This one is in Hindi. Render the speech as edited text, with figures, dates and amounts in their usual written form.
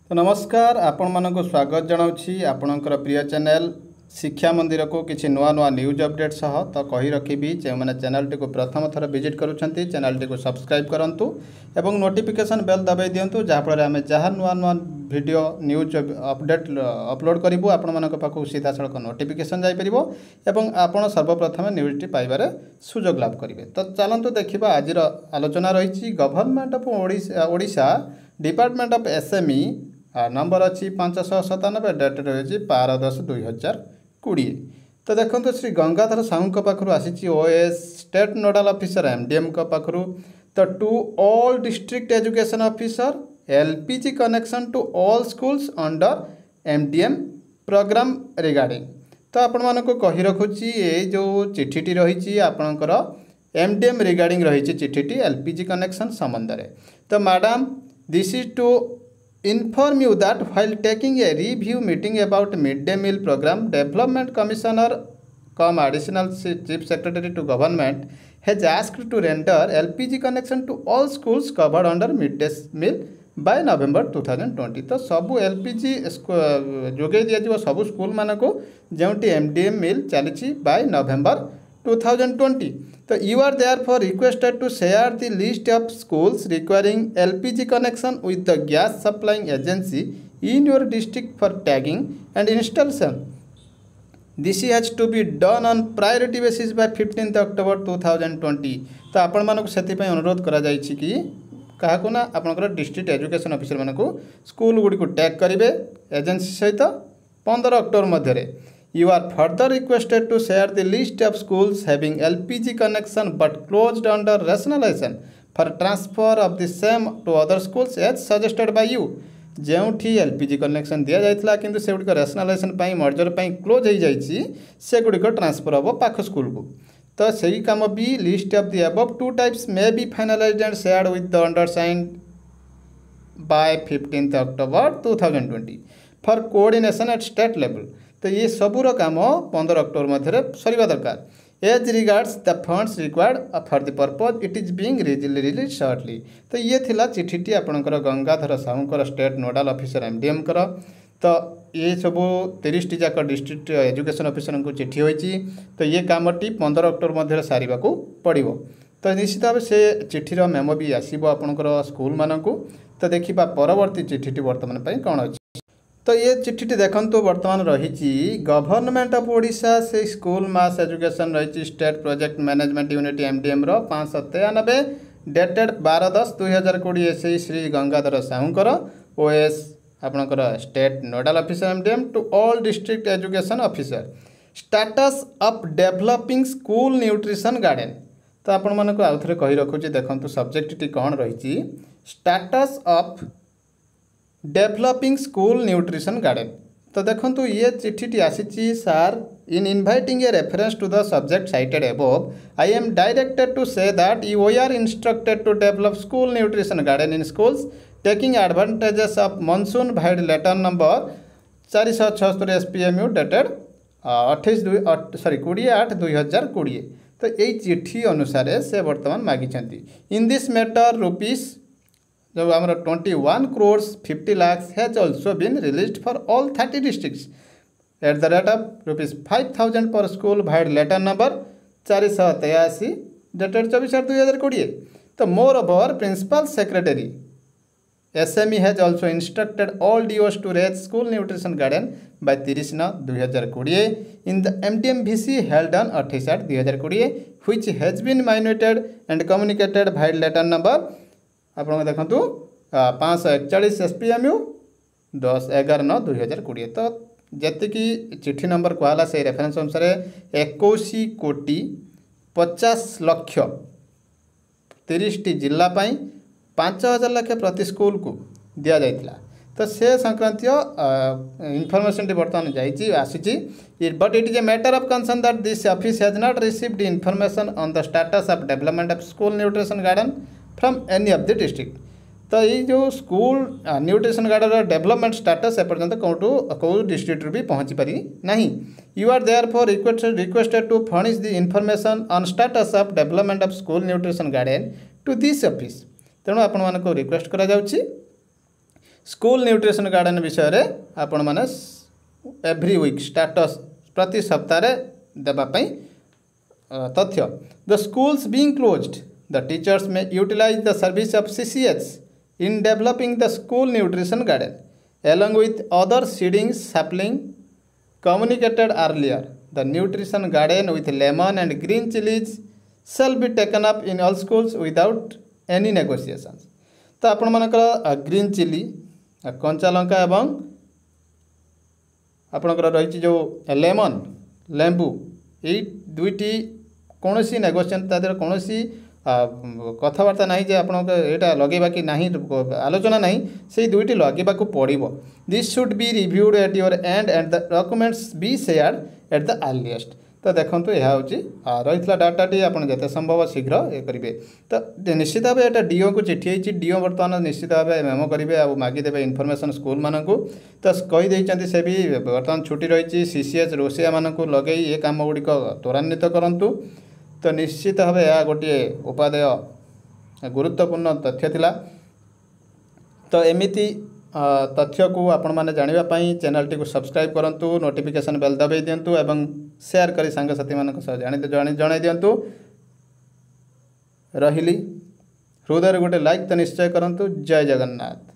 तो नमस्कार आपण मानक स्वागत जनाऊँगी आपणकर प्रिय चैनल शिक्षा मंदिर को किसी नुआ नुआ न्यूज अपडेट सह तो कही रखी जो मैंने चैनल टी प्रथम थर विजिट करुँच चैनल टी सब्सक्राइब करूँ एवं नोटिफिकेशन बेल दबाई दिंतु जहाँफल आम जहाँ नुआ नुआ वीडियो न्यूज अपडेट अपलोड करूँ आपण मान पाखक सीधा सड़क नोटिफिकेशन जापर एवं आपण सर्वप्रथम न्यूज टी पाइबार सुजोग लाभ करेंगे। तो चलतु देखा आज आलोचना रही government of Odisha department of SME number अच्छी 597 डेट रही 12/10/2020। तो देखो श्री गंगाधर साहू पाखु आसी OS state nodal officer MDM पाखु तो to all district education officer LPG connection to all schools under MDM programme regarding. तो आपण मानक कही रखुची ये जो चिठीटी रही आपणकर एमडीएम रिगार्डिंग रही चिठीटी एलपीजी कनेक्शन संबंध में। तो madam this is to inform you that while taking a review meeting about mid-day meal program, Development Commissioner cum Additional Chief Secretary to Government has asked to render LPG connection to all schools covered under mid-day meal by November 2020। तो सबू LPG जोगे दिया सबू स्कूल मानक जो MDM मिल चली by November 2020। तो you are therefore requested to share the list of schools requiring LPG connection with the gas supplying agency in your district for tagging and installation। This has to be done on priority basis by 15th October 2020। तो आपण मानक से अनुरोध करा जायछि कि काहाकु ना आपनकर डिस्ट्रिक्ट एजुकेशन ऑफिसर मानक स्कूल गुडी को टैग करिवे एजेंसी सहित 15 अक्टोबर मध्य। You are further requested to share the list of schools having LPG connection but closed under rationalization for transfer of the same to other schools as suggested by you। जोठी एलपीजी कनेक्शन दि जाता कि से गुड़िक रेशनालाइजेशन मर्जर क्लोज हो जाइए से गुड़िक ट्रांसफर हम पाख स्कूल को। तो सही काम भी list of the above two types may be finalized and shared with the undersigned by 15th October 2020 for coordination at state level. तो ये सबूर काम 15 अक्टोबर मध्य सरिबा दरकार। As regards the funds required for the purpose it is being release shortly. तो ये थिला चिठीटी आपणकर गंगाधर साहूकर स्टेट नोडाल ऑफिसर एमडीएम कर। तो ये सबू 30 जाक डिस्ट्रिक्ट एजुकेशन ऑफिसर को चिठी होती। तो ये कामटी 15 अक्टोबर मध्य सारिबा को पड़िबो। तो निश्चित भाव से चिठीर मेमो भी आसीबो आपणकर स्कूल मानकू। तो देखिबा परवर्ती चिठीटी वर्तमान पई कोन अछि। तो ये चिठीटी देखंतु वर्तमान रही गवर्नमेंट ऑफ ओडिशा से स्कूल मास एजुकेशन रही state project management unit MDM 593 dated 12/10/2020 से श्री गंगाधर साहूकर ओएस आपणकर state nodal officer MDM to all district education officer status of developing school nutrition garden. तो आपण मानक आउ थे कही रखुची देखंतु सब्जेक्ट टी कौन रही status of developing school nutrition garden. तो देखो ये चिठीटी आसी सार in inviting a reference to the subject cited above I am directed to say that you are instructed to develop school nutrition garden in schools taking advantages of monsoon vide letter number 476 SPMU dated 20/8/2020। तो यही चिठी अनुसार से वर्तमान मागी इन दिस मैटर रुपीज जो आम 21 crores 50 lakhs has also been released for all 30 districts at the rate of ₹5,000 per school via letter number 483 dated 24/8/2020। तो moreover principal secretary SME has also instructed all DOs to raise school nutrition garden by 30/9/2020 in the MDM VC held on 28/8/2020 which has been minuted and communicated via letter number आप देखु 541 SPMU 10/11/2020। तो जी चिठी नंबर कहला से रेफरेंस अनुसार 21 कोटी 50 लक्ष 30 जिला 5,000 लाख प्रति स्कूल को दि जाता। तो से संक्रांत इनफॉरमेशन बर्तमान जासी but it is a matter of concern that this office has not received information on the status of development of school nutrition garden from any of the district. तो ये जो school nutrition garden development status एपर्यंत कौ डिस्ट्रिक्ट भी पहुँची पारि नहीं। You are therefore requested to furnish the information on status of development of school nutrition garden to this office. तेणु आपण मानक रिक्वेस्ट करा जाउछि स्कूल न्यूट्रिशन गार्डन विषय रे आपण माने एवरी वीक स्टेटस प्रति सप्ताह देवाई तथ्य। The schools being closed the teachers may utilize the service of CCH in developing the school nutrition garden along with other seeding sapling communicated earlier. The nutrition garden with lemon and green chilies shall be taken up in all schools without any negotiations. तो आपण मानकर ग्रीन चिली कंचा लंका एवं आपणकर रही जो लेमन लेंबू यही दुईटी कौन सी नेगोशिएशन तादेह कौन सी कथबार्ता ना जे आपको यहाँ लगेबा कि ना आलोचना ना से दुईटी लगेबा पड़ो। This should be reviewed at your and the documents be shared at the earliest. तो देखो यह हूँ रही डाटाटी आप जिते संभव शीघ्र ये करेंगे। तो निश्चित भाव यहाँ डीओ को चिठी होती डीओ बर्तमान निश्चित भाव मेमो करेंगे आ मागिदेवे इनफर्मेशन स्कूल मानक। तो कहीदे से भी बर्तमान छुट्टी रही CCH रोसिया मानक लगे ये कम गुड़िक त्वरान्वित करूँ। तो निश्चित भाव यह गोटे उपादेय गुरुत्वपूर्ण तथ्य थिला। तो एमिति तथ्य को आपण माने जानिबा पई चैनल टी को सब्सक्राइब करंतु नोटिफिकेशन बेल दबाई दियंतु एवं शेयर करी सांग साथी मानक सह जानि दियंतु। रहिली हृदय गोटे लाइक तो निश्चय करंतु। जय जगन्नाथ।